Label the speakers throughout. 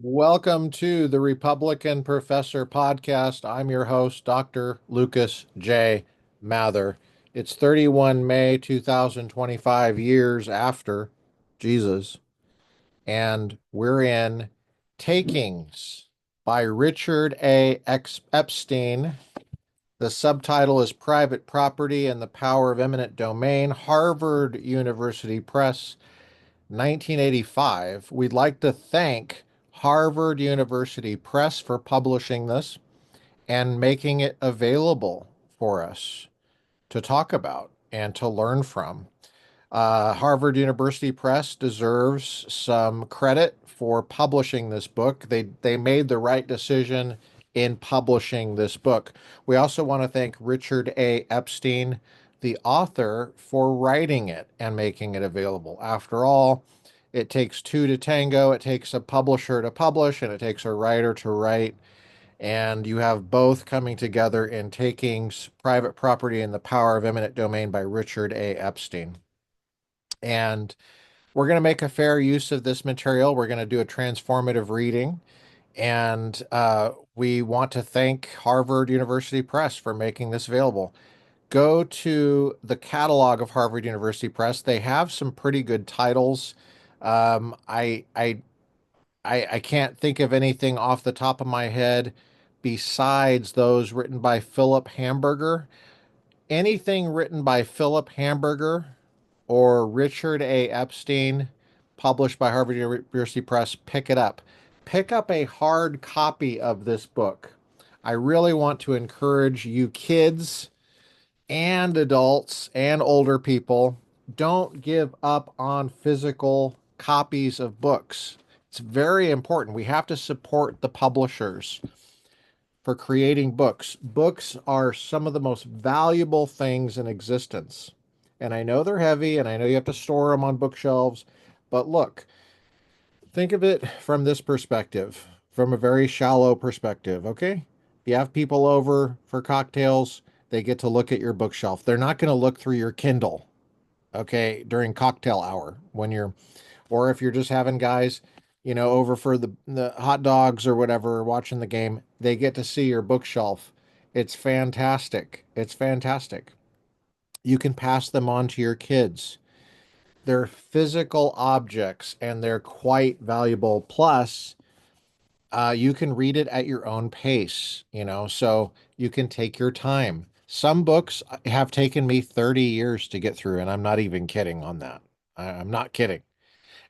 Speaker 1: Welcome to the Republican Professor Podcast. I'm your host, Dr. Lucas J. Mather. It's 31 May 2025, years after Jesus, and we're in Takings by Richard Epstein. The subtitle is Private Property and the Power of Eminent Domain, Harvard University Press, 1985. We'd like to thank Harvard University Press for publishing this and making it available for us to talk about and to learn from. Harvard University Press deserves some credit for publishing this book. They made the right decision in publishing this book. We also want to thank Richard A. Epstein, the author, for writing it and making it available. After all, it takes two to tango. It takes a publisher to publish, and it takes a writer to write. And you have both coming together in Takings, Private Property and the Power of Eminent Domain by Richard A. Epstein. And we're going to make a fair use of this material. We're going to do a transformative reading. And we want to thank Harvard University Press for making this available. Go to the catalog of Harvard University Press. They have some pretty good titles. Um, I, I, I can't think of anything off the top of my head besides those written by Philip Hamburger. Anything written by Philip Hamburger or Richard A. Epstein, published by Harvard University Press, pick it up. Pick up a hard copy of this book. I really want to encourage you kids and adults and older people, don't give up on physical copies of books. It's very important. We have to support the publishers for creating books. Books are some of the most valuable things in existence. And I know they're heavy and I know you have to store them on bookshelves, but look, think of it from this perspective, from a very shallow perspective, okay? You have people over for cocktails, they get to look at your bookshelf. They're not going to look through your Kindle, okay, during cocktail hour when you're, or if you're just having guys, over for the hot dogs or whatever, watching the game, they get to see your bookshelf. It's fantastic. It's fantastic. You can pass them on to your kids. They're physical objects and they're quite valuable. Plus, you can read it at your own pace, so you can take your time. Some books have taken me 30 years to get through, and I'm not even kidding on that. I'm not kidding.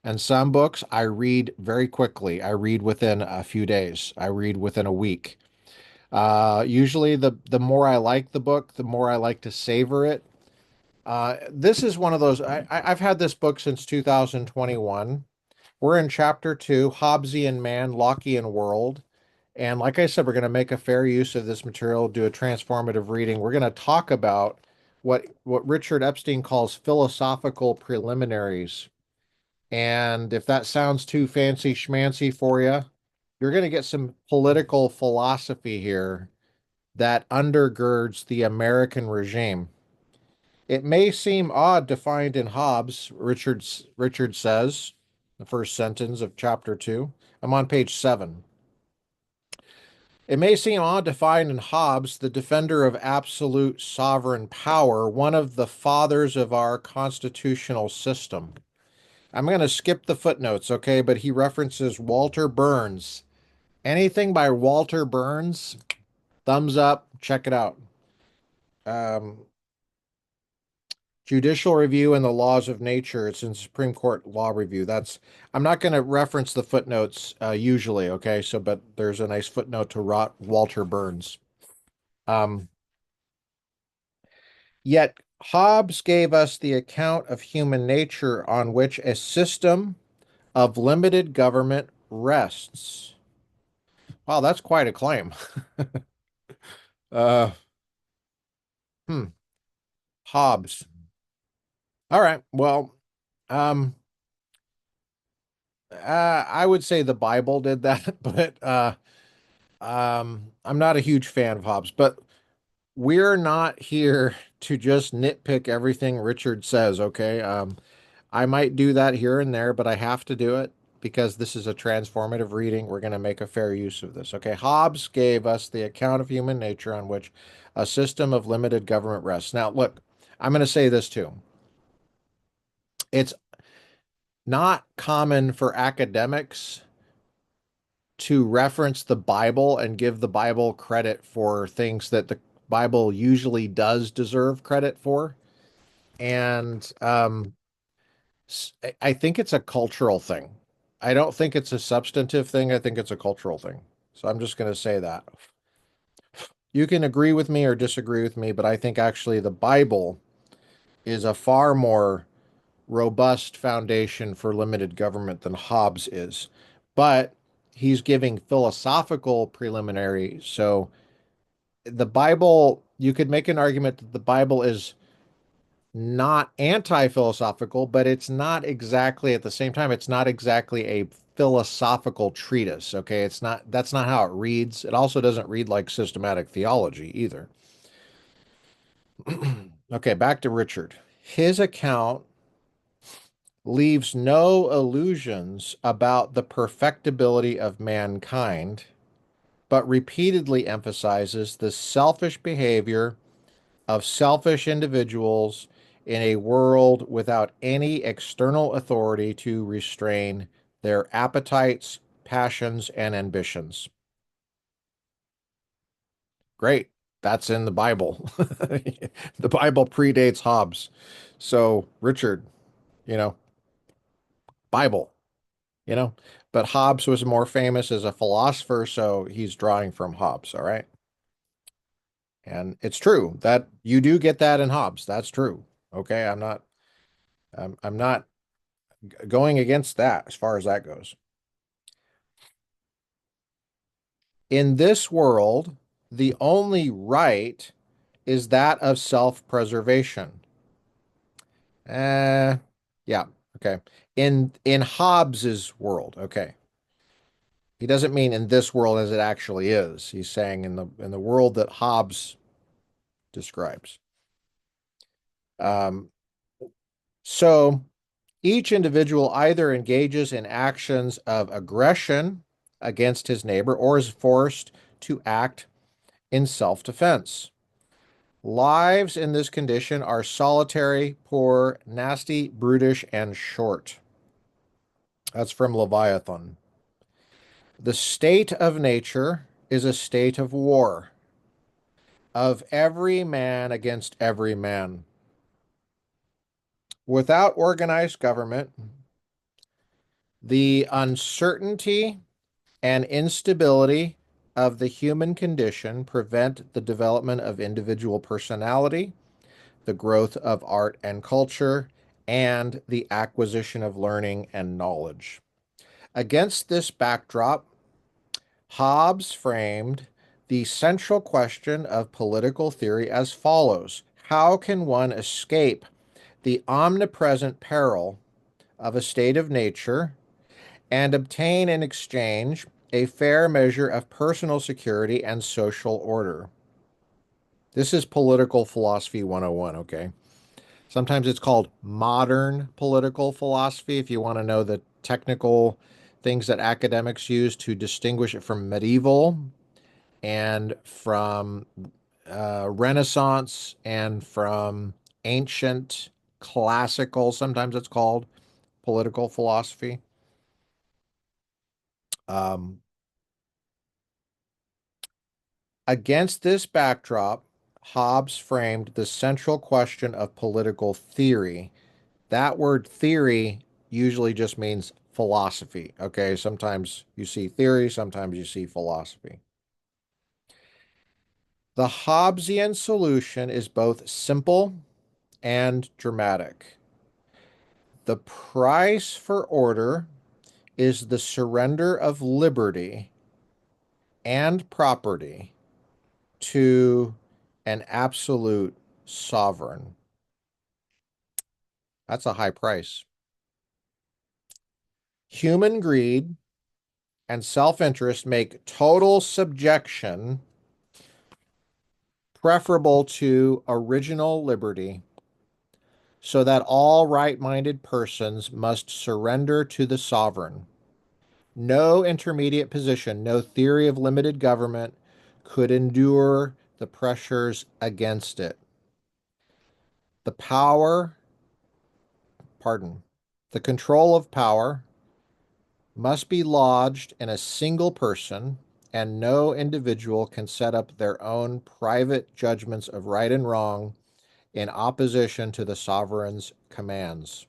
Speaker 1: And some books I read very quickly. I read within a few days. I read within a week. Usually, the more I like the book, the more I like to savor it. This is one of those. I've had this book since 2021. We're in chapter two, Hobbesian Man, Lockean World. And like I said, we're going to make a fair use of this material, do a transformative reading. We're going to talk about what Richard Epstein calls philosophical preliminaries. And if that sounds too fancy schmancy for you, you're going to get some political philosophy here that undergirds the American regime. It may seem odd to find in Hobbes, Richard says, the first sentence of chapter two. I'm on page 7. It may seem odd to find in Hobbes, the defender of absolute sovereign power, one of the fathers of our constitutional system. I'm going to skip the footnotes, okay? But he references Walter Burns. Anything by Walter Burns, thumbs up, check it out. Um, Judicial Review and the Laws of Nature. It's in Supreme Court Law Review. I'm not going to reference the footnotes usually, okay? But there's a nice footnote to Walter Burns. Um, Yet Hobbes gave us the account of human nature on which a system of limited government rests. Wow, that's quite a claim. Uh, hmm. Hobbes. All right. Well, um, I would say the Bible did that, but I'm not a huge fan of Hobbes. But we're not here to just nitpick everything Richard says. Okay. I might do that here and there, but I have to do it. because this is a transformative reading, we're going to make a fair use of this. Okay, Hobbes gave us the account of human nature on which a system of limited government rests. Now, look, I'm going to say this too. It's not common for academics to reference the Bible and give the Bible credit for things that the Bible usually does deserve credit for. And I think it's a cultural thing. I don't think it's a substantive thing. I think it's a cultural thing. So I'm just going to say that. You can agree with me or disagree with me, but I think actually the Bible is a far more robust foundation for limited government than Hobbes is. But he's giving philosophical preliminary. So the Bible, you could make an argument that the Bible is not anti-philosophical, but it's not exactly at the same time, it's not exactly a philosophical treatise. Okay. It's not, that's not how it reads. It also doesn't read like systematic theology either. Okay, back to Richard. His account leaves no illusions about the perfectibility of mankind, but repeatedly emphasizes the selfish behavior of selfish individuals in a world without any external authority to restrain their appetites, passions, and ambitions. Great. That's in the Bible. The Bible predates Hobbes. So, Richard, you know, Bible, you know, but Hobbes was more famous as a philosopher, so he's drawing from Hobbes, all right? And it's true that you do get that in Hobbes. That's true. Okay, I'm not going against that as far as that goes. In this world, the only right is that of self-preservation. Uh, yeah, okay. In Hobbes's world, okay. He doesn't mean in this world as it actually is. He's saying in the world that Hobbes describes. Um, so each individual either engages in actions of aggression against his neighbor or is forced to act in self-defense. Lives in this condition are solitary, poor, nasty, brutish, and short. That's from Leviathan. The state of nature is a state of war, of every man against every man. Without organized government, the uncertainty and instability of the human condition prevent the development of individual personality, the growth of art and culture, and the acquisition of learning and knowledge. Against this backdrop, Hobbes framed the central question of political theory as follows: how can one escape the omnipresent peril of a state of nature and obtain in exchange a fair measure of personal security and social order? This is political philosophy 101, okay? Sometimes it's called modern political philosophy if you want to know the technical things that academics use to distinguish it from medieval and from Renaissance and from ancient classical, sometimes it's called political philosophy. Um, Against this backdrop, Hobbes framed the central question of political theory. That word theory usually just means philosophy. Okay, sometimes you see theory, sometimes you see philosophy. The Hobbesian solution is both simple and dramatic. The price for order is the surrender of liberty and property to an absolute sovereign. That's a high price. Human greed and self-interest make total subjection preferable to original liberty, so that all right-minded persons must surrender to the sovereign. No intermediate position, no theory of limited government could endure the pressures against it. The power, pardon, the control of power must be lodged in a single person, and no individual can set up their own private judgments of right and wrong in opposition to the sovereign's commands.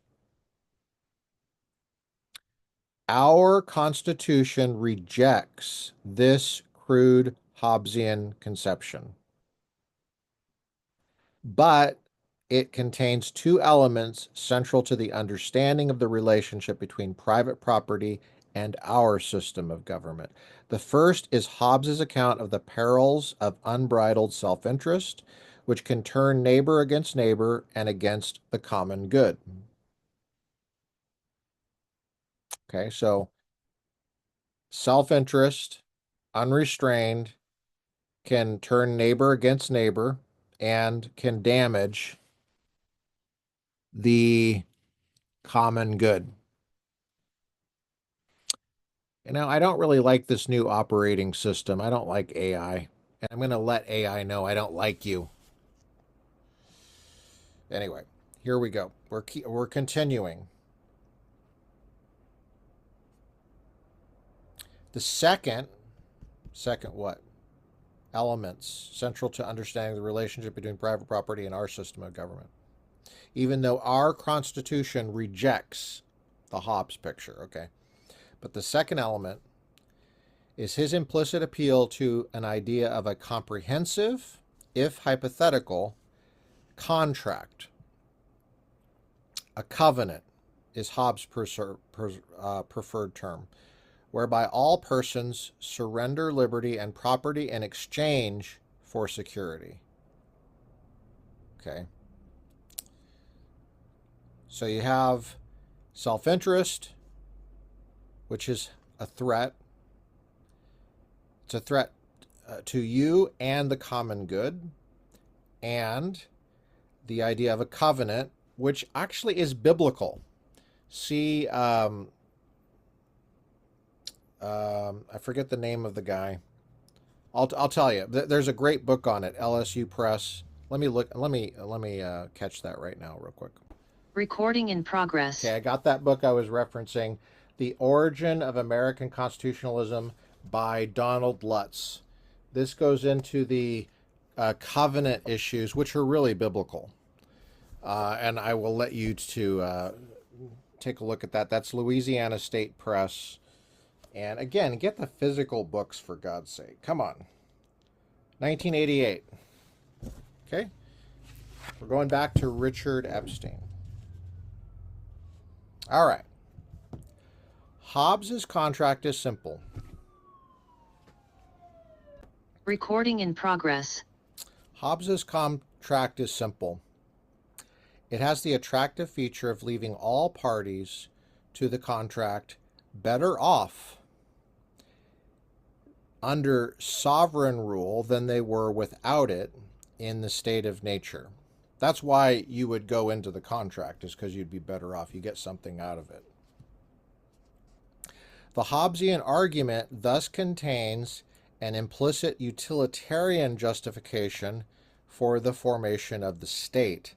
Speaker 1: Our Constitution rejects this crude Hobbesian conception, but it contains two elements central to the understanding of the relationship between private property and our system of government. The first is Hobbes's account of the perils of unbridled self-interest, which can turn neighbor against neighbor and against the common good. Okay, so self-interest, unrestrained, can turn neighbor against neighbor and can damage the common good. I don't really like this new operating system. I don't like AI. And I'm going to let AI know I don't like you. Anyway, here we go. We're continuing. The second what? Elements central to understanding the relationship between private property and our system of government. Even though our Constitution rejects the Hobbes picture, okay? But the second element is his implicit appeal to an idea of a comprehensive, if hypothetical, contract. A covenant is Hobbes' preferred term, whereby all persons surrender liberty and property in exchange for security. Okay. So you have self-interest, which is a threat. It's a threat to you and the common good. And the idea of a covenant, which actually is biblical. See, I forget the name of the guy. I'll tell you. There's a great book on it, LSU Press. Let me look. Let me catch that right now, real quick.
Speaker 2: Recording in progress.
Speaker 1: Okay, I got that book I was referencing, The Origin of American Constitutionalism by Donald Lutz. This goes into the covenant issues, which are really biblical. And I will let you to take a look at that. That's Louisiana State Press. And again, get the physical books for God's sake. Come on. 1988. Okay? We're going back to Richard Epstein. All right. Hobbes's contract is simple.
Speaker 2: Recording in progress.
Speaker 1: Hobbes's contract is simple. It has the attractive feature of leaving all parties to the contract better off under sovereign rule than they were without it in the state of nature. That's why you would go into the contract, is because you'd be better off. You get something out of it. The Hobbesian argument thus contains an implicit utilitarian justification for the formation of the state,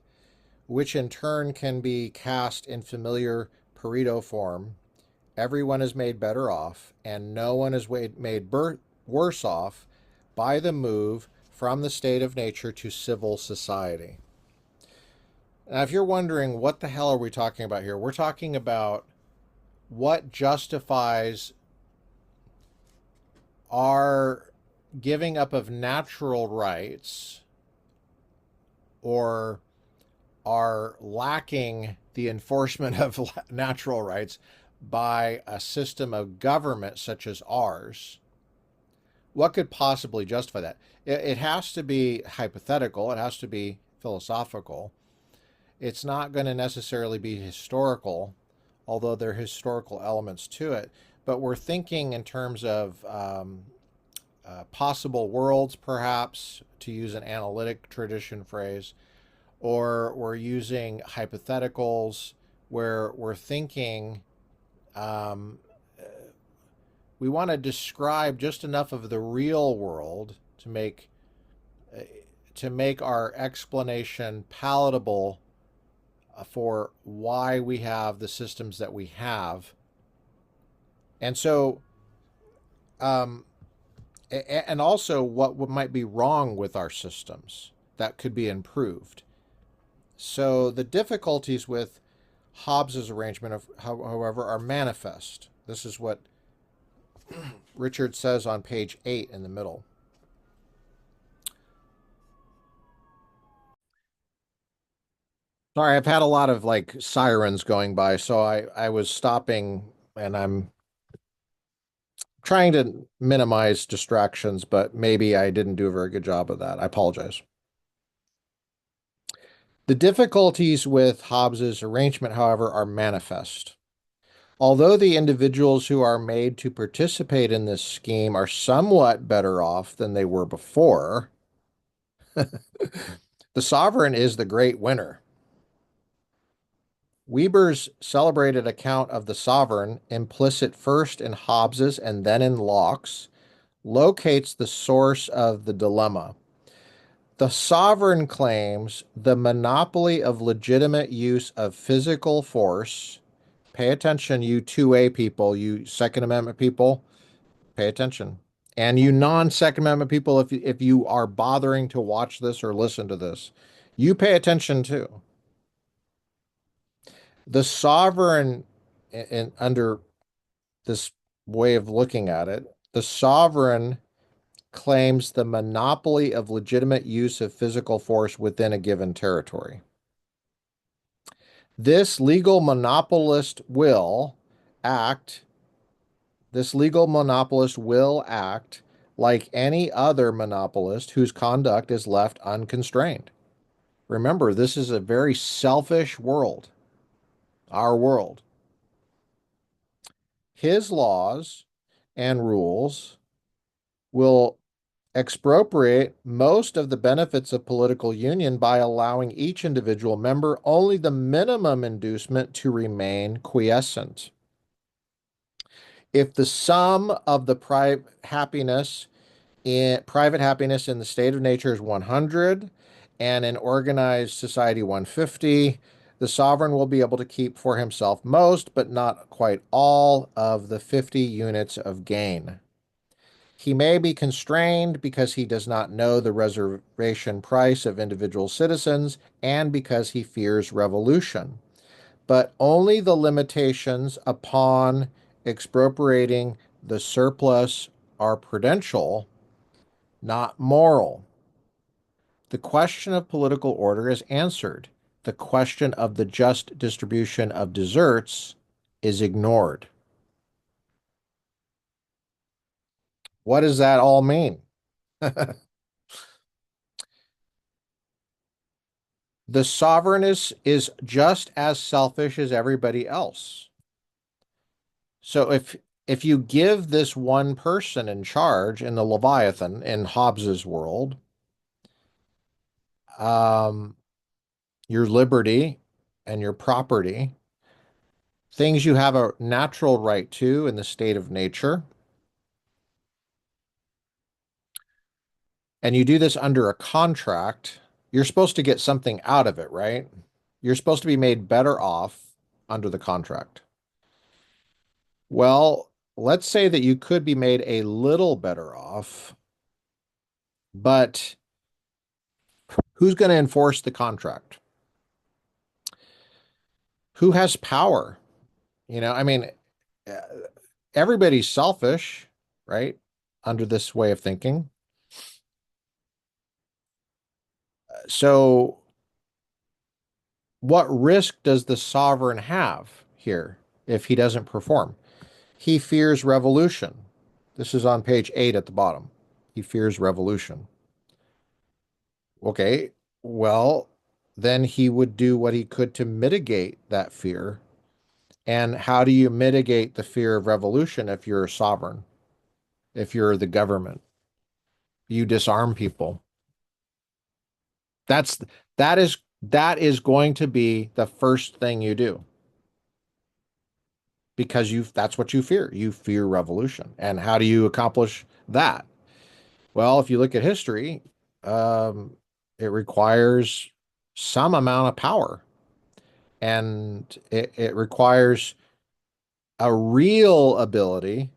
Speaker 1: which in turn can be cast in familiar Pareto form. Everyone is made better off, and no one is made worse off by the move from the state of nature to civil society. Now, if you're wondering what the hell are we talking about here, we're talking about what justifies our giving up of natural rights or are lacking the enforcement of natural rights by a system of government such as ours. What could possibly justify that? It has to be hypothetical. It has to be philosophical. It's not going to necessarily be historical, although there are historical elements to it. But we're thinking in terms of possible worlds, perhaps, to use an analytic tradition phrase, or we're using hypotheticals where we're thinking we want to describe just enough of the real world to make our explanation palatable for why we have the systems that we have. And so, um, and also what might be wrong with our systems that could be improved. So the difficulties with Hobbes's arrangement of, however, are manifest. This is what Richard says on page 8 in the middle. Sorry, I've had a lot of like sirens going by, so I was stopping and I'm trying to minimize distractions, but maybe I didn't do a very good job of that. I apologize. The difficulties with Hobbes's arrangement, however, are manifest. Although the individuals who are made to participate in this scheme are somewhat better off than they were before, the sovereign is the great winner. Weber's celebrated account of the sovereign, implicit first in Hobbes's and then in Locke's, locates the source of the dilemma. The sovereign claims the monopoly of legitimate use of physical force. Pay attention, you 2A people, you Second Amendment people, pay attention. And you non-Second Amendment people, if you are bothering to watch this or listen to this, you pay attention too. The sovereign, under this way of looking at it, the sovereign claims the monopoly of legitimate use of physical force within a given territory. This legal monopolist will act, this legal monopolist will act like any other monopolist whose conduct is left unconstrained. Remember, this is a very selfish world, our world. His laws and rules will expropriate most of the benefits of political union by allowing each individual member only the minimum inducement to remain quiescent. If the sum of the private happiness in the state of nature is 100 and in organized society 150, the sovereign will be able to keep for himself most, but not quite all, of the 50 units of gain. He may be constrained because he does not know the reservation price of individual citizens and because he fears revolution. But only the limitations upon expropriating the surplus are prudential, not moral. The question of political order is answered. The question of the just distribution of deserts is ignored. What does that all mean? The sovereign is just as selfish as everybody else. So if you give this one person in charge in the Leviathan in Hobbes's world, um, your liberty and your property, things you have a natural right to in the state of nature, and you do this under a contract, you're supposed to get something out of it, right? You're supposed to be made better off under the contract. Well, let's say that you could be made a little better off, but who's going to enforce the contract? Who has power? I mean, uh, everybody's selfish, right? Under this way of thinking. So, what risk does the sovereign have here if he doesn't perform? He fears revolution. This is on page 8 at the bottom. He fears revolution. Okay, well, then he would do what he could to mitigate that fear. And how do you mitigate the fear of revolution if you're a sovereign, if you're the government? You disarm people. That's that is going to be the first thing you do. because that's what you fear. You fear revolution. And how do you accomplish that? Well, if you look at history, um, it requires some amount of power, and it requires a real ability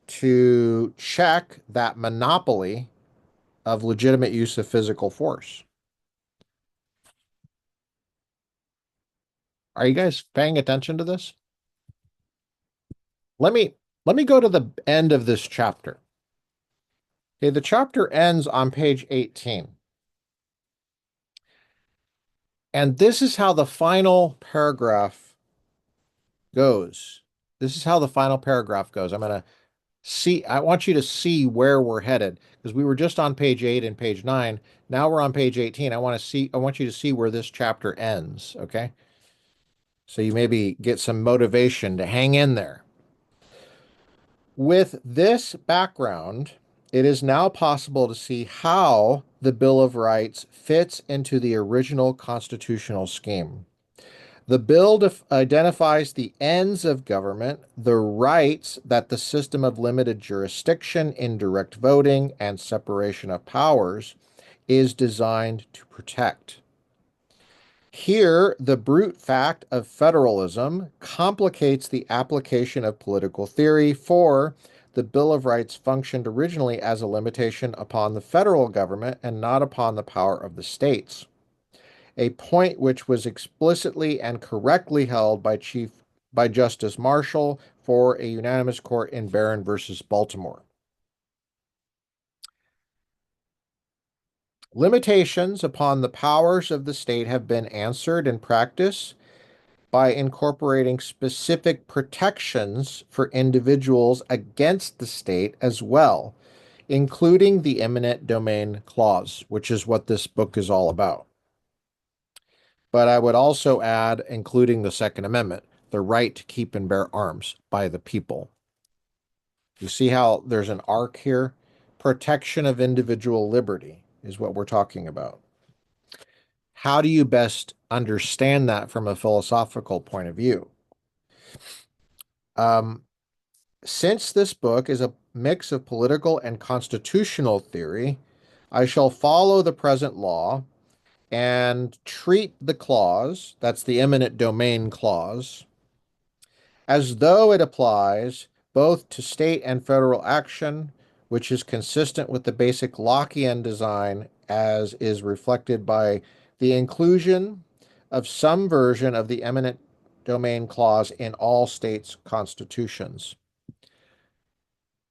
Speaker 1: to check that monopoly of legitimate use of physical force. Are you guys paying attention to this? Let me let me go to the end of this chapter. Okay, the chapter ends on page 18. And this is how the final paragraph goes. This is how the final paragraph goes. I want you to see where we're headed because we were just on page 8 and page 9. Now we're on page 18. I want you to see where this chapter ends, okay? So you maybe get some motivation to hang in there. With this background, it is now possible to see how the Bill of Rights fits into the original constitutional scheme. The bill identifies the ends of government, the rights that the system of limited jurisdiction, indirect voting, and separation of powers is designed to protect. Here, the brute fact of federalism complicates the application of political theory, for the Bill of Rights functioned originally as a limitation upon the federal government and not upon the power of the states, a point which was explicitly and correctly held by Justice Marshall for a unanimous court in Barron versus Baltimore. Limitations upon the powers of the state have been answered in practice by incorporating specific protections for individuals against the state as well, including the eminent domain clause, which is what this book is all about. But I would also add, including the Second Amendment, the right to keep and bear arms by the people. You see how there's an arc here? Protection of individual liberty is what we're talking about. How do you best understand that from a philosophical point of view? Um, since this book is a mix of political and constitutional theory, I shall follow the present law and treat the clause, that's the eminent domain clause, as though it applies both to state and federal action, which is consistent with the basic Lockean design as is reflected by the inclusion of some version of the eminent domain clause in all states' constitutions.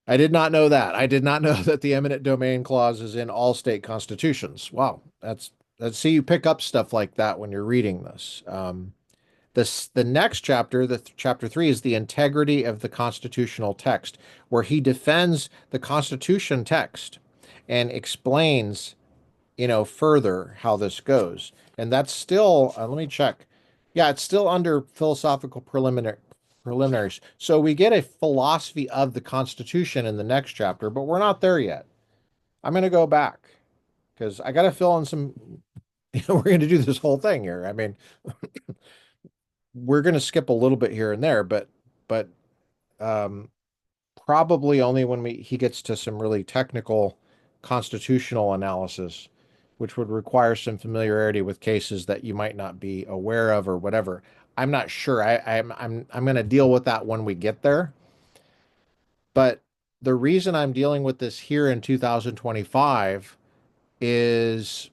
Speaker 1: I did not know that. I did not know that the eminent domain clause is in all state constitutions. Wow, that's see, you pick up stuff like that when you're reading this. The next chapter, chapter 3, is the integrity of the constitutional text, where he defends the Constitution text and explains, further how this goes. And that's still, let me check. Yeah, it's still under philosophical preliminaries. So we get a philosophy of the Constitution in the next chapter, but we're not there yet. I'm going to go back because I got to fill in some, we're going to do this whole thing here. I mean, we're going to skip a little bit here and there, but um, probably only when he gets to some really technical constitutional analysis, which would require some familiarity with cases that you might not be aware of or whatever. I'm not sure. I'm going to deal with that when we get there. But the reason I'm dealing with this here in 2025 is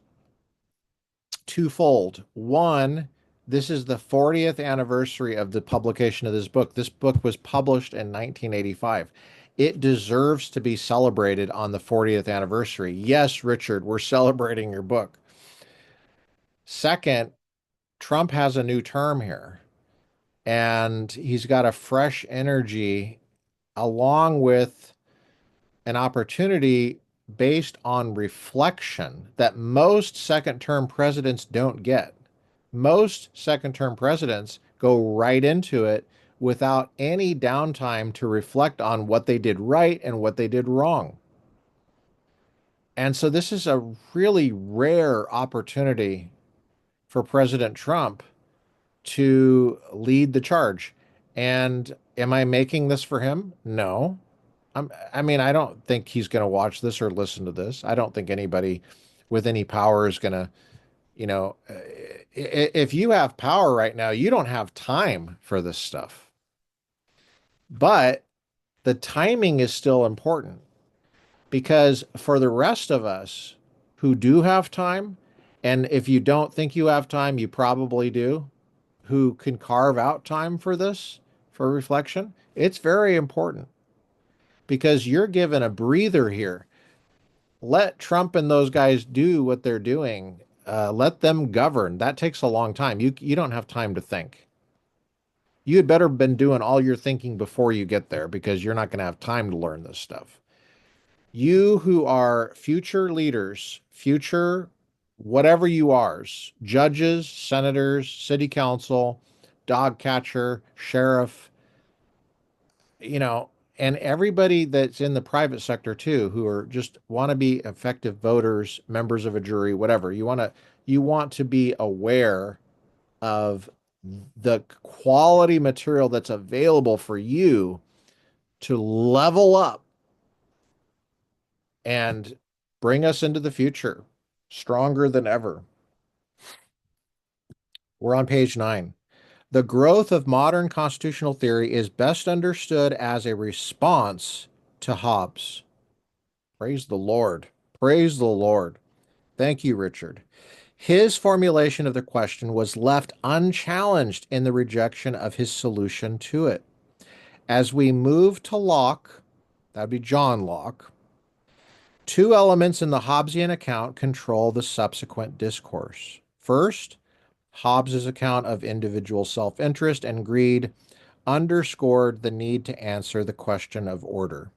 Speaker 1: twofold. One, this is the 40th anniversary of the publication of this book. This book was published in 1985. It deserves to be celebrated on the 40th anniversary. Yes, Richard, we're celebrating your book. Second, Trump has a new term here, and he's got a fresh energy along with an opportunity based on reflection that most second term presidents don't get. Most second term presidents go right into it without any downtime to reflect on what they did right and what they did wrong. And so this is a really rare opportunity for President Trump to lead the charge. And Am I making this for him? No. I mean, I don't think he's going to watch this or listen to this. I don't think anybody with any power is going to, if you have power right now, you don't have time for this stuff. But the timing is still important because for the rest of us who do have time, and if you don't think you have time, you probably do, who can carve out time for this, for reflection, it's very important because you're given a breather here. Let Trump and those guys do what they're doing. Let them govern. That takes a long time. You don't have time to think. You had better been doing all your thinking before you get there because you're not going to have time to learn this stuff. You who are future leaders, future whatever you are, judges, senators, city council, dog catcher, sheriff, you know, and everybody that's in the private sector too, who are just want to be effective voters, members of a jury, whatever. You want to be aware of the quality material that's available for you to level up and bring us into the future stronger than ever. We're on page 9. The growth of modern constitutional theory is best understood as a response to Hobbes. Praise the Lord. Praise the Lord. Thank you, Richard. His formulation of the question was left unchallenged in the rejection of his solution to it. As we move to Locke, that would be John Locke, two elements in the Hobbesian account control the subsequent discourse. First, Hobbes's account of individual self-interest and greed underscored the need to answer the question of order.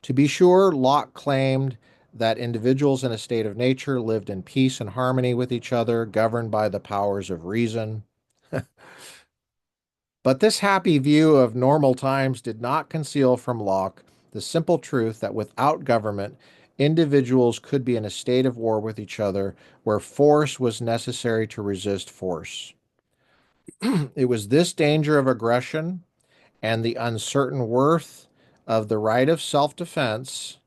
Speaker 1: To be sure, Locke claimed that individuals in a state of nature lived in peace and harmony with each other, governed by the powers of reason. But this happy view of normal times did not conceal from Locke the simple truth that without government, individuals could be in a state of war with each other where force was necessary to resist force. It was this danger of aggression and the uncertain worth of the right of self-defense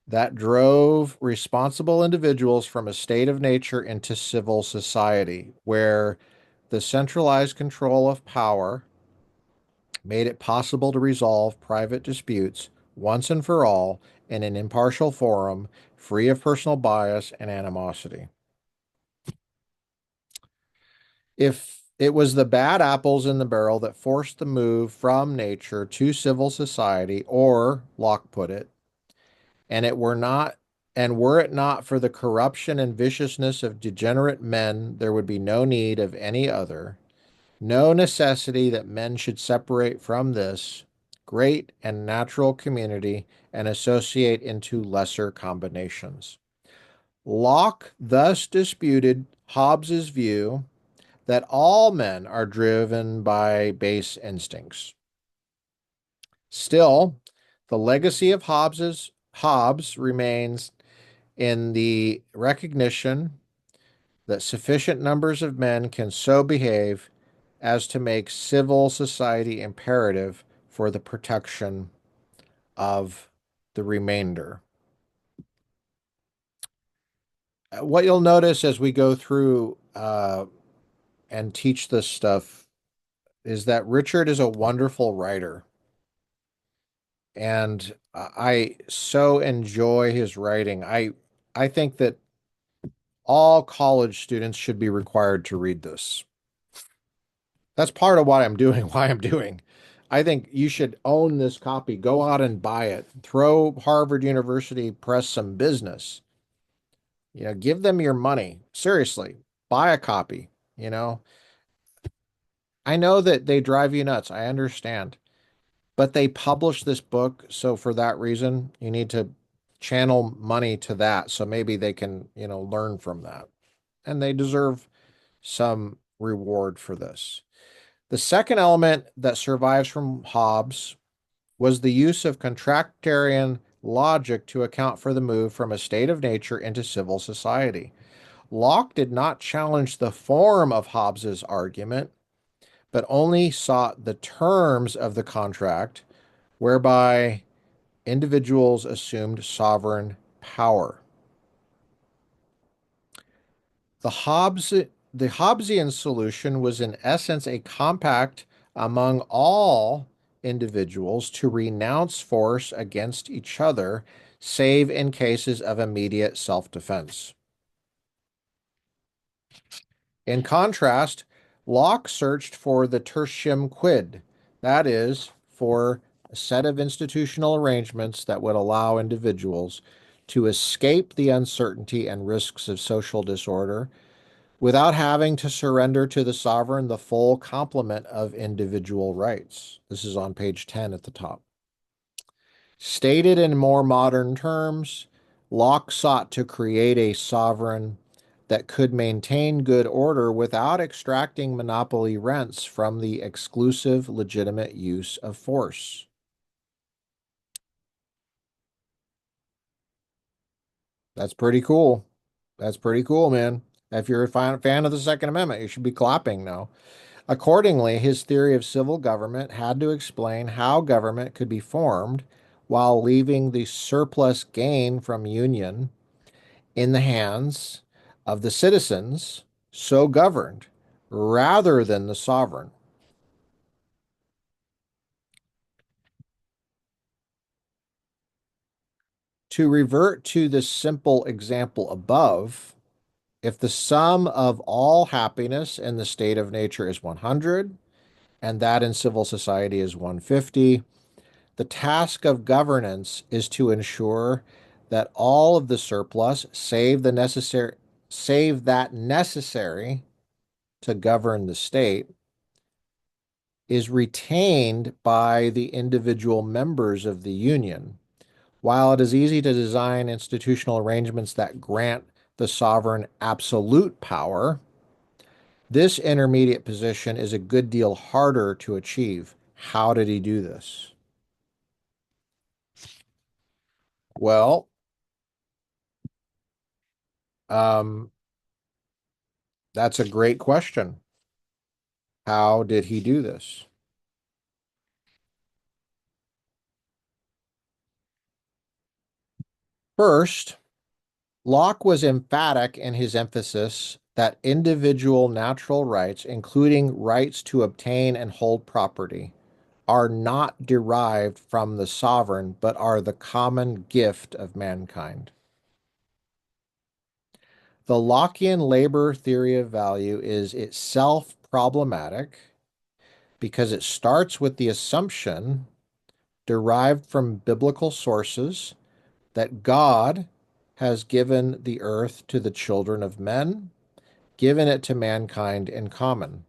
Speaker 1: that drove responsible individuals from a state of nature into civil society, where the centralized control of power made it possible to resolve private disputes once and for all in an impartial forum, free of personal bias and animosity. If it was the bad apples in the barrel that forced the move from nature to civil society, or Locke put it, were it not for the corruption and viciousness of degenerate men, there would be no need of any other, no necessity that men should separate from this great and natural community and associate into lesser combinations. Locke thus disputed Hobbes's view that all men are driven by base instincts. Still, the legacy of Hobbes remains in the recognition that sufficient numbers of men can so behave as to make civil society imperative for the protection of the remainder. What you'll notice as we go through and teach this stuff is that Richard is a wonderful writer. And I so enjoy his writing. I think that all college students should be required to read this. That's part of what I'm doing, why I'm doing. I think you should own this copy. Go out and buy it. Throw Harvard University Press some business. Give them your money. Seriously, buy a copy. I know that they drive you nuts. I understand. But they published this book, so for that reason, you need to channel money to that. So maybe they can, learn from that. And they deserve some reward for this. The second element that survives from Hobbes was the use of contractarian logic to account for the move from a state of nature into civil society. Locke did not challenge the form of Hobbes's argument, but only sought the terms of the contract whereby individuals assumed sovereign power. The Hobbesian solution was in essence a compact among all individuals to renounce force against each other, save in cases of immediate self-defense. In contrast, Locke searched for the tertium quid, that is, for a set of institutional arrangements that would allow individuals to escape the uncertainty and risks of social disorder without having to surrender to the sovereign the full complement of individual rights. This is on page 10 at the top. Stated in more modern terms, Locke sought to create a sovereign that could maintain good order without extracting monopoly rents from the exclusive legitimate use of force. That's pretty cool. That's pretty cool, man. If you're a fan of the Second Amendment, you should be clapping now. Accordingly, his theory of civil government had to explain how government could be formed while leaving the surplus gain from union in the hands of the citizens so governed rather than the sovereign. To revert to the simple example above, if the sum of all happiness in the state of nature is 100, and that in civil society is 150, the task of governance is to ensure that all of the surplus, save that necessary to govern the state, is retained by the individual members of the union. While it is easy to design institutional arrangements that grant the sovereign absolute power, this intermediate position is a good deal harder to achieve. How did he do this? Well, um, that's a great question. How did he do this? First, Locke was emphatic in his emphasis that individual natural rights, including rights to obtain and hold property, are not derived from the sovereign, but are the common gift of mankind. The Lockean labor theory of value is itself problematic because it starts with the assumption derived from biblical sources that God has given the earth to the children of men, given it to mankind in common.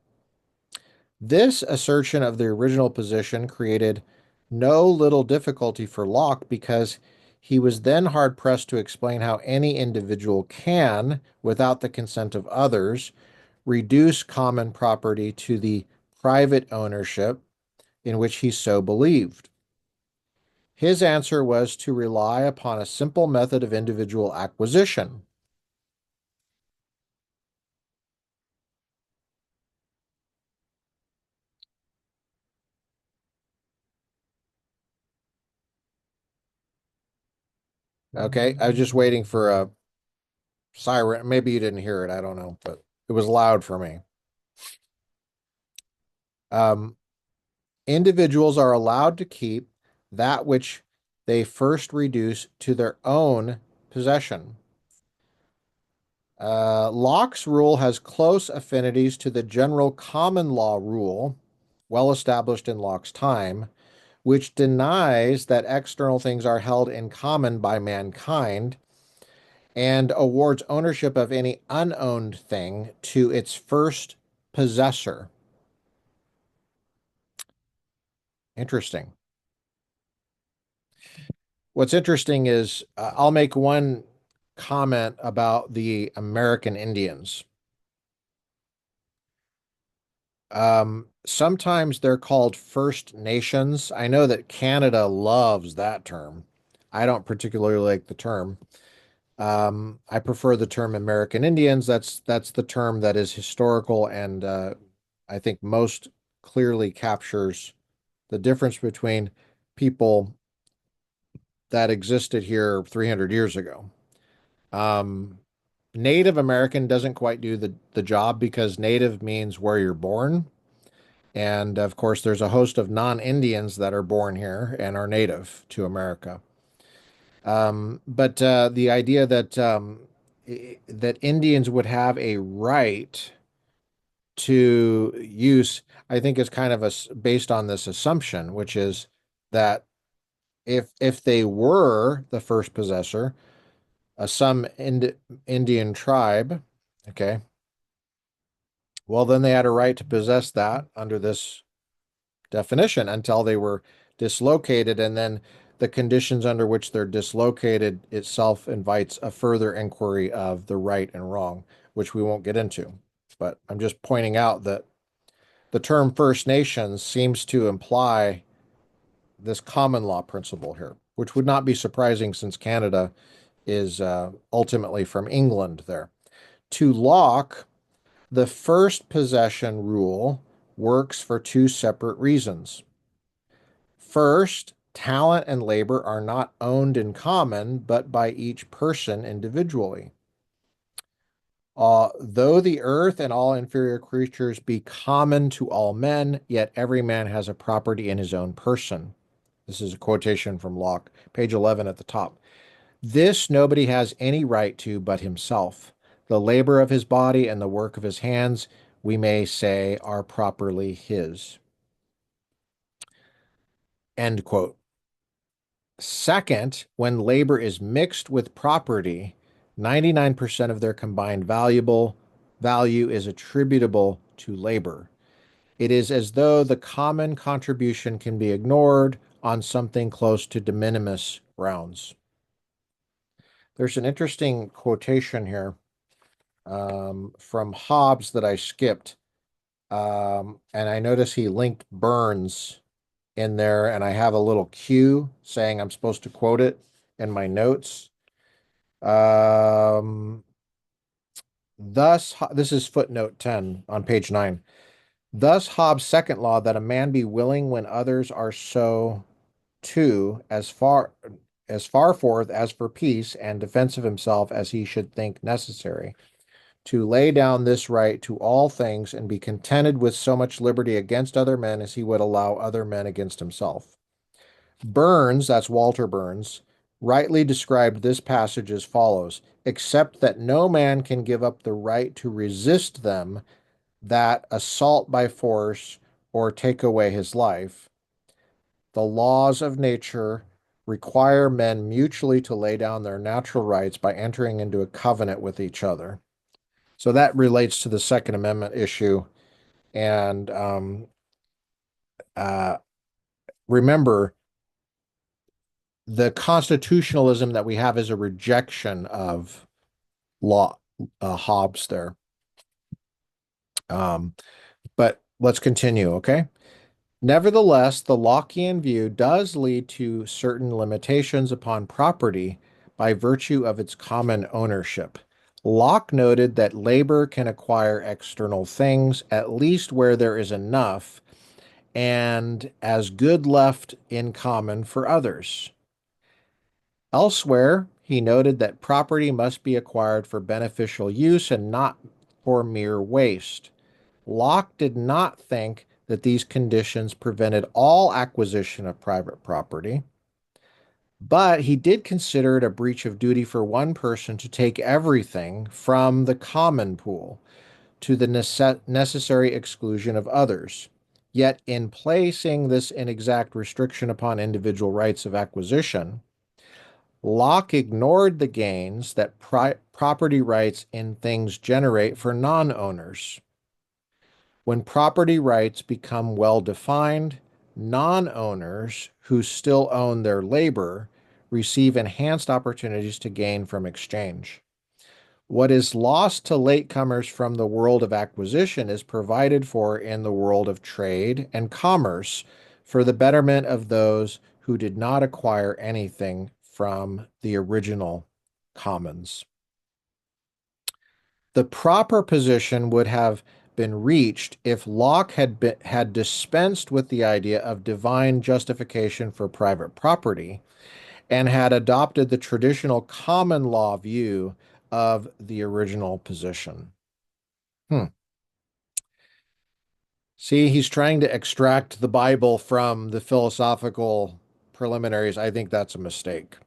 Speaker 1: This assertion of the original position created no little difficulty for Locke because he was then hard pressed to explain how any individual can, without the consent of others, reduce common property to the private ownership in which he so believed. His answer was to rely upon a simple method of individual acquisition. Okay, I was just waiting for a siren. Maybe you didn't hear it. I don't know, but it was loud for me. Um, Individuals are allowed to keep that which they first reduce to their own possession. Locke's rule has close affinities to the general common law rule, well established in Locke's time, which denies that external things are held in common by mankind and awards ownership of any unowned thing to its first possessor. Interesting. What's interesting is I'll make one comment about the American Indians. Sometimes they're called First Nations. I know that Canada loves that term. I don't particularly like the term. I prefer the term American Indians. That's the term that is historical and I think most clearly captures the difference between people that existed here 300 years ago. Um, Native American doesn't quite do the job because native means where you're born. And of course, there's a host of non-Indians that are born here and are native to America. But the idea that Indians would have a right to use, I think, is kind of based on this assumption, which is that if they were the first possessor, some Indian tribe, okay, well, then they had a right to possess that under this definition until they were dislocated, and then the conditions under which they're dislocated itself invites a further inquiry of the right and wrong, which we won't get into. But I'm just pointing out that the term First Nations seems to imply this common law principle here, which would not be surprising since Canada is ultimately from England there. To Locke, the first possession rule works for two separate reasons. First, talent and labor are not owned in common, but by each person individually. Though the earth and all inferior creatures be common to all men, yet every man has a property in his own person. This is a quotation from Locke, page 11 at the top. This nobody has any right to but himself. The labor of his body and the work of his hands, we may say, are properly his. End quote. Second, when labor is mixed with property, 99% of their combined value is attributable to labor. It is as though the common contribution can be ignored on something close to de minimis grounds. There's an interesting quotation here from Hobbes that I skipped. And I notice he linked Burns in there, and I have a little cue saying I'm supposed to quote it in my notes. This is footnote 10 on page 9. Thus, Hobbes' second law, that a man be willing when others are so too, as far forth as for peace and defense of himself as he should think necessary, to lay down this right to all things and be contented with so much liberty against other men as he would allow other men against himself. Burns, that's Walter Burns, rightly described this passage as follows: except that no man can give up the right to resist them that assault by force or take away his life, the laws of nature require men mutually to lay down their natural rights by entering into a covenant with each other. So that relates to the Second Amendment issue. And uh, remember, the constitutionalism that we have is a rejection of law, Hobbes there. But let's continue, okay? Nevertheless, the Lockean view does lead to certain limitations upon property by virtue of its common ownership. Locke noted that labor can acquire external things, at least where there is enough, and as good left in common for others. Elsewhere, he noted that property must be acquired for beneficial use and not for mere waste. Locke did not think that these conditions prevented all acquisition of private property, but he did consider it a breach of duty for one person to take everything from the common pool to the necessary exclusion of others. Yet, in placing this inexact restriction upon individual rights of acquisition, Locke ignored the gains that property rights in things generate for non-owners. When property rights become well defined, non-owners who still own their labor receive enhanced opportunities to gain from exchange. What is lost to latecomers from the world of acquisition is provided for in the world of trade and commerce for the betterment of those who did not acquire anything from the original commons. The proper position would have been reached if Locke had dispensed with the idea of divine justification for private property and had adopted the traditional common law view of the original position. Hmm. See, he's trying to extract the Bible from the philosophical preliminaries. I think that's a mistake.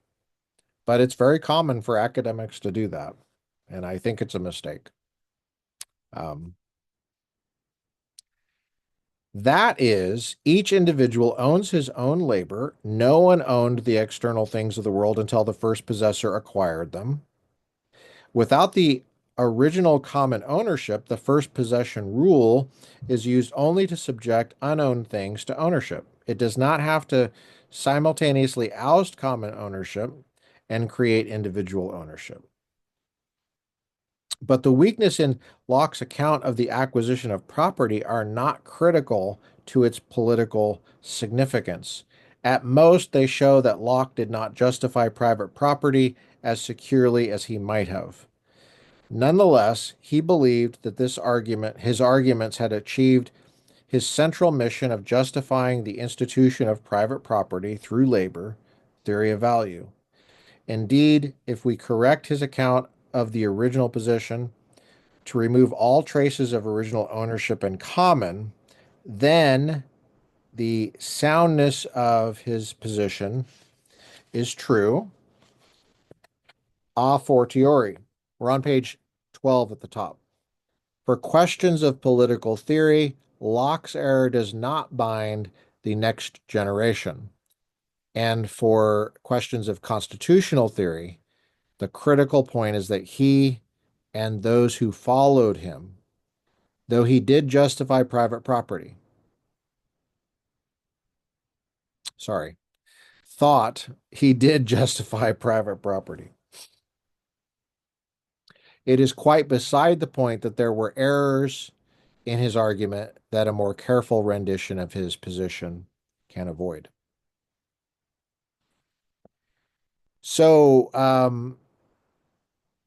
Speaker 1: But it's very common for academics to do that. And I think it's a mistake. Um, that is, each individual owns his own labor. No one owned the external things of the world until the first possessor acquired them. Without the original common ownership, the first possession rule is used only to subject unowned things to ownership. It does not have to simultaneously oust common ownership and create individual ownership. But the weakness in Locke's account of the acquisition of property are not critical to its political significance. At most, they show that Locke did not justify private property as securely as he might have. Nonetheless, he believed that his arguments had achieved his central mission of justifying the institution of private property through labor, theory of value. Indeed, if we correct his account of the original position to remove all traces of original ownership in common, then the soundness of his position is true a fortiori. We're on page 12 at the top. For questions of political theory, Locke's error does not bind the next generation. And for questions of constitutional theory, the critical point is that he and those who followed him, though he did justify private property, thought he did justify private property. It is quite beside the point that there were errors in his argument that a more careful rendition of his position can avoid. So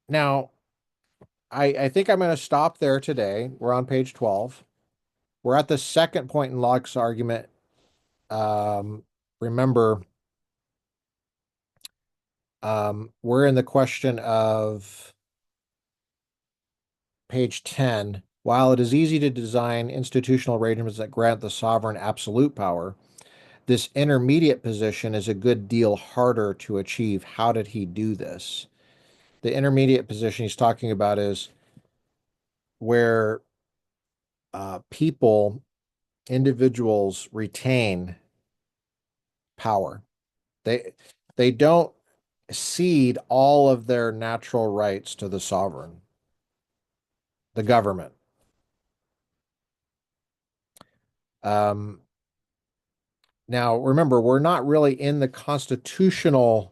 Speaker 1: now I think I'm going to stop there today. We're on page 12. We're at the second point in Locke's argument. Remember, we're in the question of page 10. While it is easy to design institutional arrangements that grant the sovereign absolute power, this intermediate position is a good deal harder to achieve. How did he do this? The intermediate position he's talking about is where individuals retain power. They don't cede all of their natural rights to the sovereign, the government. Now, remember, we're not really in the constitutional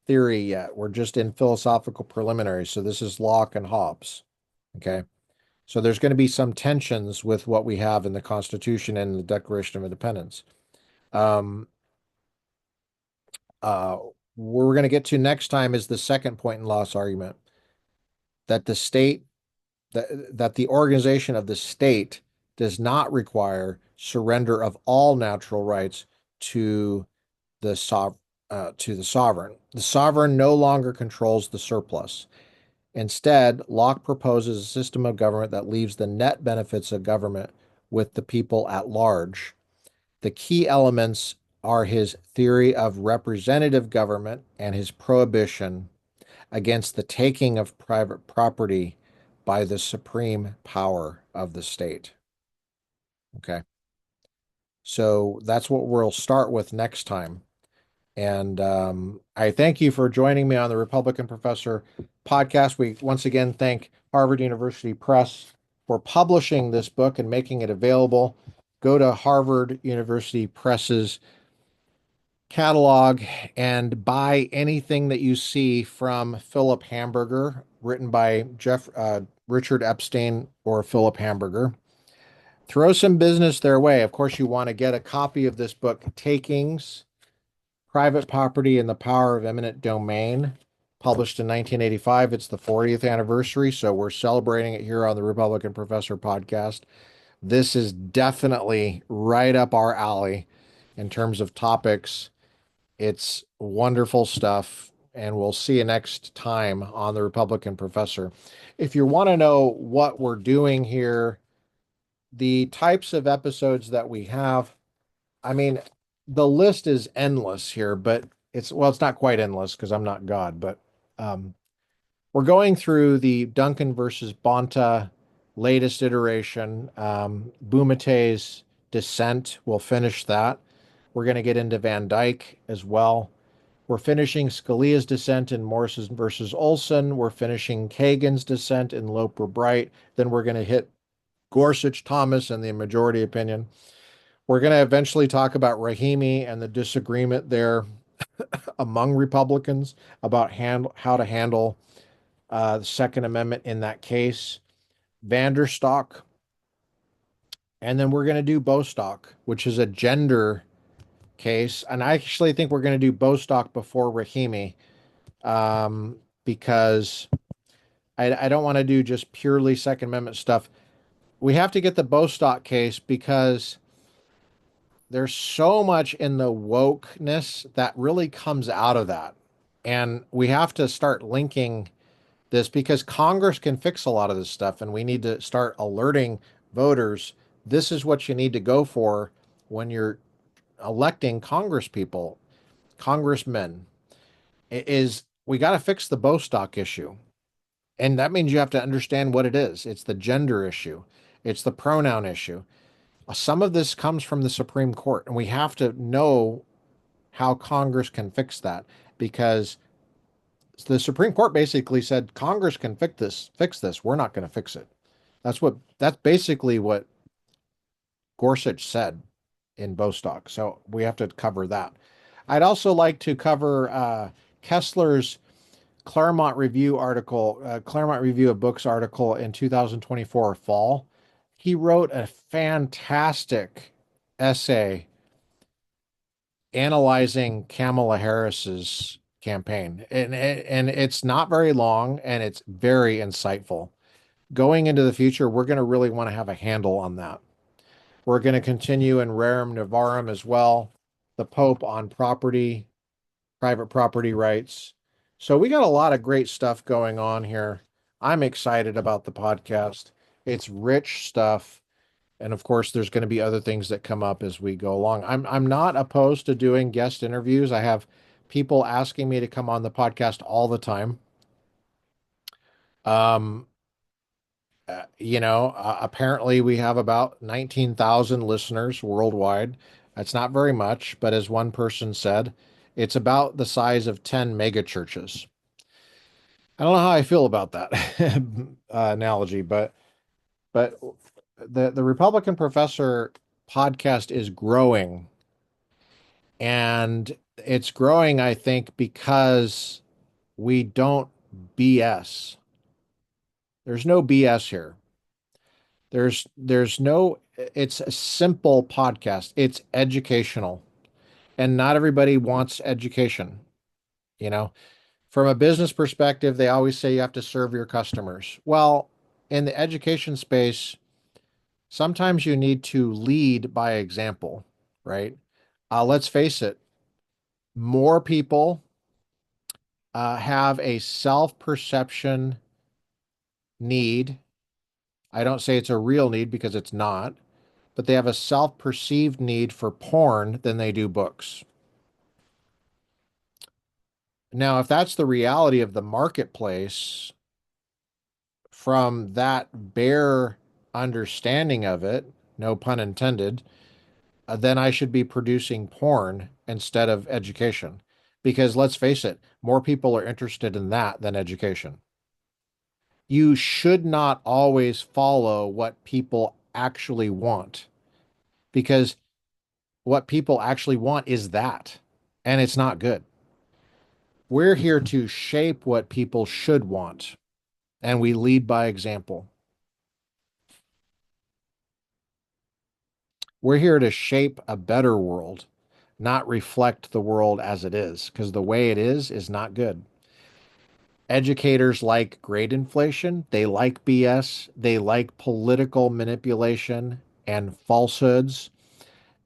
Speaker 1: theory yet. We're just in philosophical preliminaries. So this is Locke and Hobbes. Okay. So there's going to be some tensions with what we have in the Constitution and the Declaration of Independence. We're going to get to next time is the second point in Locke's argument that the state, that the organization of the state does not require surrender of all natural rights to the sovereign. The sovereign no longer controls the surplus. Instead, Locke proposes a system of government that leaves the net benefits of government with the people at large. The key elements are his theory of representative government and his prohibition against the taking of private property by the supreme power of the state. Okay. So that's what we'll start with next time. And I thank you for joining me on the Republican Professor podcast. We once again thank Harvard University Press for publishing this book and making it available. Go to Harvard University Press's catalog and buy anything that you see from Philip Hamburger, written by Richard Epstein or Philip Hamburger. Throw some business their way. Of course, you want to get a copy of this book, Takings, Private Property and the Power of Eminent Domain published in 1985. It's the 40th anniversary, so we're celebrating it here on the Republican Professor podcast. This is definitely right up our alley in terms of topics. It's wonderful stuff, and we'll see you next time on the Republican Professor. If you want to know what we're doing here, the types of episodes that we have, I mean, the list is endless here, but it's not quite endless because I'm not God, but um, we're going through the Duncan versus Bonta latest iteration, Bumate's Descent. We'll finish that. We're going to get into Van Dyke as well. We're finishing Scalia's Dissent in Morrison versus Olson. We're finishing Kagan's Dissent in Loper Bright. Then we're going to hit Gorsuch Thomas and the majority opinion. We're going to eventually talk about Rahimi and the disagreement there among Republicans about how to handle the Second Amendment in that case. Vanderstock. And then we're going to do Bostock, which is a gender case. And I actually think we're going to do Bostock before Rahimi, because I don't want to do just purely Second Amendment stuff. We have to get the Bostock case because there's so much in the wokeness that really comes out of that. And we have to start linking this because Congress can fix a lot of this stuff, and we need to start alerting voters. This is what you need to go for when you're electing Congress people, congressmen, is we got to fix the Bostock issue. And that means you have to understand what it is. It's the gender issue. It's the pronoun issue. Some of this comes from the Supreme Court, and we have to know how Congress can fix that because the Supreme Court basically said Congress can fix this. We're not going to fix it. That's basically what Gorsuch said in Bostock. So we have to cover that. I'd also like to cover Kessler's Claremont Review of Books article in 2024 fall. He wrote a fantastic essay analyzing Kamala Harris's campaign. And it's not very long and it's very insightful. Going into the future, we're going to really want to have a handle on that. We're going to continue in Rerum Novarum as well, the Pope on property, private property rights. So we got a lot of great stuff going on here. I'm excited about the podcast. It's rich stuff. And of course, there's going to be other things that come up as we go along. I'm not opposed to doing guest interviews. I have people asking me to come on the podcast all the time. Um, apparently we have about 19,000 listeners worldwide. That's not very much, but as one person said, it's about the size of 10 mega churches. I don't know how I feel about that analogy, but the Republican Professor podcast is growing, and it's growing, I think, because we don't BS. There's no BS here. There's no, it's a simple podcast. It's educational, and not everybody wants education. You know, from a business perspective, they always say you have to serve your customers. Well, in the education space, sometimes you need to lead by example, right? Let's face it, more people have a self-perception need. I don't say it's a real need because it's not, but they have a self-perceived need for porn than they do books. Now, if that's the reality of the marketplace, from that bare understanding of it, no pun intended, then I should be producing porn instead of education. Because let's face it, more people are interested in that than education. You should not always follow what people actually want because what people actually want is that, and it's not good. We're here to shape what people should want, and we lead by example. We're here to shape a better world, not reflect the world as it is, because the way it is not good. Educators like grade inflation. They like BS. They like political manipulation and falsehoods.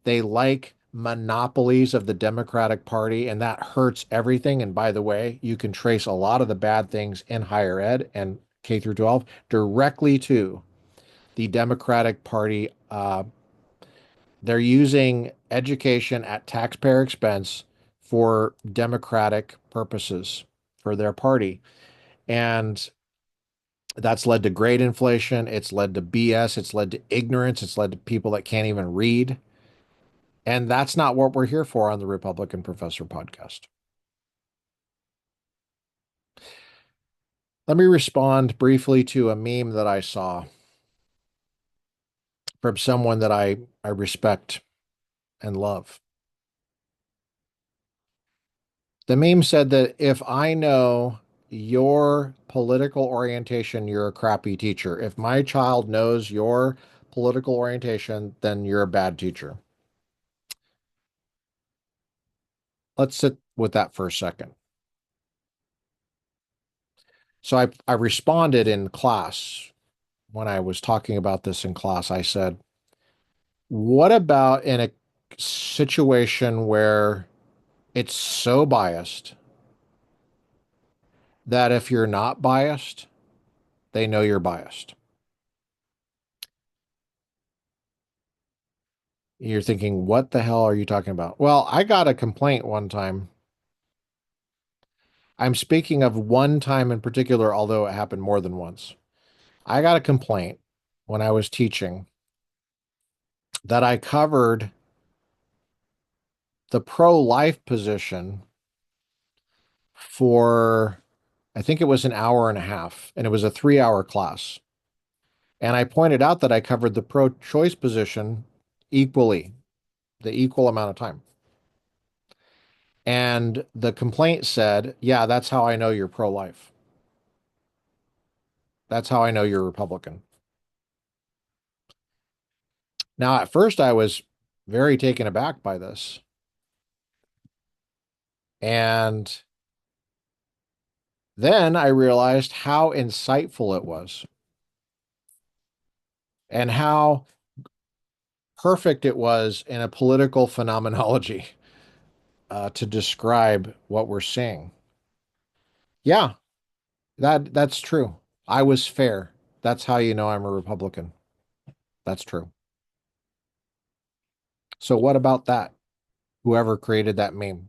Speaker 1: They like monopolies of the Democratic Party, and that hurts everything. And by the way, you can trace a lot of the bad things in higher ed and K through 12 directly to the Democratic Party. They're using education at taxpayer expense for Democratic purposes for their party. And that's led to grade inflation. It's led to BS. It's led to ignorance. It's led to people that can't even read. And that's not what we're here for on the Republican Professor podcast. Let me respond briefly to a meme that I saw from someone that I respect and love. The meme said that if I know your political orientation, you're a crappy teacher. If my child knows your political orientation, then you're a bad teacher. Let's sit with that for a second. So I responded in class when I was talking about this in class. I said, what about in a situation where it's so biased that if you're not biased, they know you're biased? You're thinking, what the hell are you talking about? Well, I got a complaint one time. I'm speaking of one time in particular, although it happened more than once. I got a complaint when I was teaching that I covered the pro-life position for, I think it was an hour and a half, and it was a 3-hour class. And I pointed out that I covered the pro-choice position equally, the equal amount of time. And the complaint said, yeah, that's how I know you're pro-life. That's how I know you're Republican. Now, at first, I was very taken aback by this. And then I realized how insightful it was and how perfect it was in a political phenomenology to describe what we're seeing. Yeah, that's true. I was fair. That's how you know I'm a Republican. That's true. So what about that? Whoever created that meme.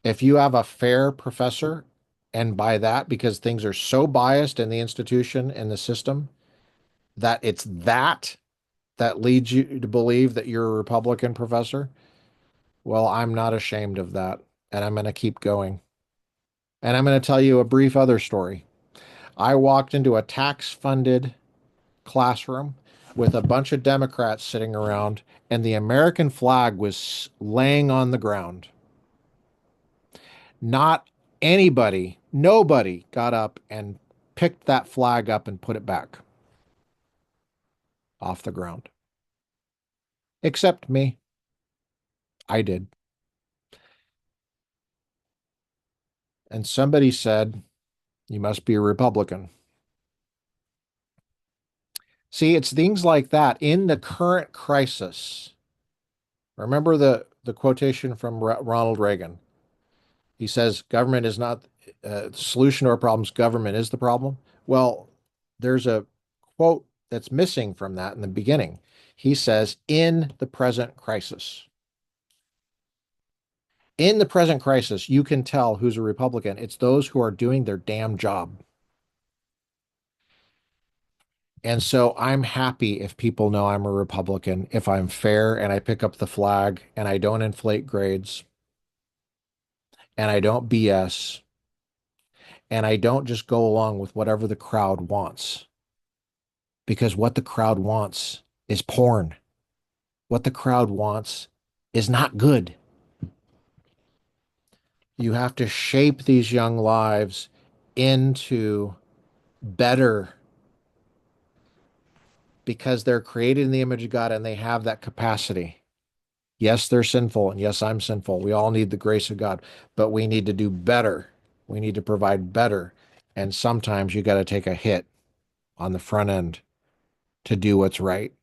Speaker 1: If you have a fair professor, and by that, because things are so biased in the institution and the system, that it's that leads you to believe that you're a Republican professor, well, I'm not ashamed of that. And I'm going to keep going. And I'm going to tell you a brief other story. I walked into a tax-funded classroom with a bunch of Democrats sitting around, and the American flag was laying on the ground. Not anybody, nobody got up and picked that flag up and put it back off the ground. Except me. I did. And somebody said, you must be a Republican. See, it's things like that in the current crisis. Remember the quotation from Ronald Reagan. He says, government is not the solution to our problems, government is the problem. Well, there's a quote that's missing from that in the beginning. He says, in the present crisis. In the present crisis, you can tell who's a Republican. It's those who are doing their damn job. And so I'm happy if people know I'm a Republican, if I'm fair and I pick up the flag and I don't inflate grades and I don't BS and I don't just go along with whatever the crowd wants. Because what the crowd wants is porn. What the crowd wants is not good. You have to shape these young lives into better because they're created in the image of God and they have that capacity. Yes, they're sinful, and yes, I'm sinful. We all need the grace of God, but we need to do better. We need to provide better. And sometimes you got to take a hit on the front end to do what's right.